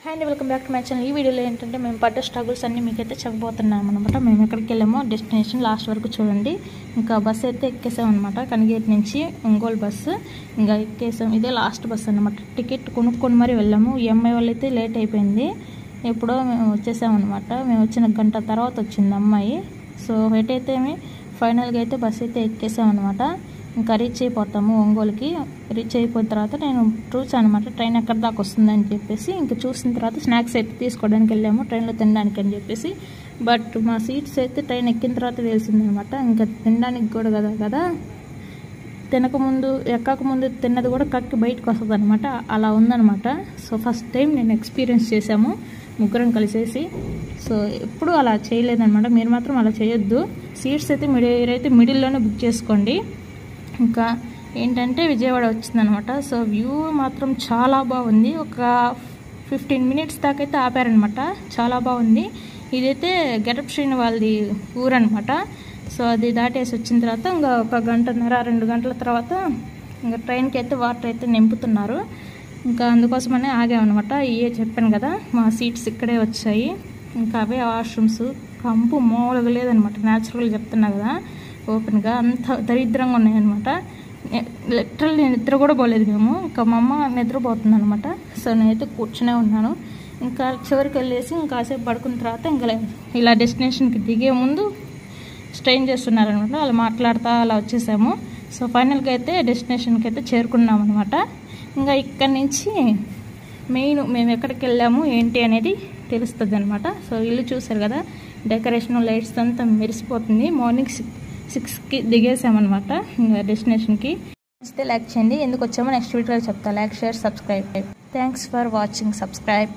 Hi అండి, welcome back to my channel. ఈ వీడియోలో ఏంటంటే మేము పడ్డ స్ట్రగుల్స్ అన్నీ మీకైతే చెప్పబోతున్నాం అనమాట. మేము ఎక్కడికి వెళ్ళామో డెస్టినేషన్ లాస్ట్ వరకు చూడండి. ఇంకా బస్సు అయితే ఎక్కేసాం అనమాట. కనిగేట్ నుంచి ఒంగోలు బస్సు ఇంకా ఎక్కేసాం. ఇదే లాస్ట్ బస్సు అనమాట. టికెట్ కొనుక్కొని మరీ వెళ్ళాము. ఈఎంఐ వాళ్ళు అయితే లేట్ అయిపోయింది. ఎప్పుడో మేము వచ్చేసామన్నమాట. మేము వచ్చిన గంట తర్వాత వచ్చింది అమ్మాయి. సో ఎటైతే ఫైనల్గా అయితే బస్సు అయితే ఎక్కేసామన్నమాట. ఇంకా రీచ్ అయిపోతాము ఒంగోలుకి. రీచ్ అయిపోయిన తర్వాత నేను చూసాను అనమాట ట్రైన్ ఎక్కడ దాకా వస్తుందని చెప్పేసి. ఇంకా చూసిన తర్వాత స్నాక్స్ అయితే తీసుకోవడానికి వెళ్ళాము ట్రైన్లో తినడానికి అని చెప్పేసి. బట్ మా సీట్స్ అయితే ట్రైన్ ఎక్కిన తర్వాత తెలిసిందనమాట. ఇంకా తినడానికి కూడా కదా తినకముందు ఎక్కకముందు తిన్నది కూడా కక్కి బయటకు వస్తుంది అనమాట. అలా ఉందనమాట. సో ఫస్ట్ టైం నేను ఎక్స్పీరియన్స్ చేశాము ముగ్గురం కలిసేసి. సో ఎప్పుడు అలా చేయలేదన్నమాట. మీరు మాత్రం అలా చేయొద్దు. సీట్స్ అయితే మీరైతే మిడిల్లోనే బుక్ చేసుకోండి. ఇంకా ఏంటంటే విజయవాడ వచ్చిందనమాట. సో వ్యూ మాత్రం చాలా బాగుంది. ఒక 15 మినిట్స్ దాకా అయితే ఆపారనమాట. చాలా బాగుంది. ఇదైతే గెటప్ శ్రీని వాళ్ళది ఊరనమాట. సో అది దాటేసి వచ్చిన తర్వాత ఇంకా 1 గంటన్నర 2 గంటల తర్వాత ఇంకా ట్రైన్కి అయితే వాటర్ అయితే నింపుతున్నారు. ఇంకా అందుకోసమనే ఆగామన్నమాట. ఇవే చెప్పాను కదా, మా సీట్స్ ఇక్కడే వచ్చాయి. ఇంకా అవే వాష్రూమ్స్. కంపు మామూలుగా లేదనమాట. న్యాచురల్గా చెప్తున్నా కదా, ఓపెన్గా అంత దరిద్రంగా ఉన్నాయన్నమాట. లిటరల్ నేను నిద్ర కూడా పోలేదు మేము. ఇంకా మా అమ్మ నిద్రపోతుంది అనమాట. సో నేనైతే కూర్చునే ఉన్నాను. ఇంకా చివరికి వెళ్ళేసి ఇంకాసేపు పడుకున్న తర్వాత ఇంకా ఇలా డెస్టినేషన్కి దిగే ముందు స్ట్రెయిన్ చేస్తున్నారనమాట. అలా మాట్లాడుతూ అలా వచ్చేసాము. సో ఫైనల్గా అయితే డెస్టినేషన్కి అయితే చేరుకున్నాం అనమాట. ఇంకా ఇక్కడి నుంచి మెయిన్ మేము ఎక్కడికి వెళ్ళాము ఏంటి అనేది తెలుస్తుంది అనమాట. సో ఇల్లు చూసారు కదా, డెకరేషన్ లైట్స్ అంతా మెరిసిపోతుంది. మార్నింగ్ 6కి దిగేసామన్నమాట ఇంకా డెస్టినేషన్కి. నచ్చితే లైక్ చేయండి. ఎందుకు వచ్చామో నెక్స్ట్ వీడియోలో చెప్తా. Like, share, subscribe. Thanks for watching. Subscribe.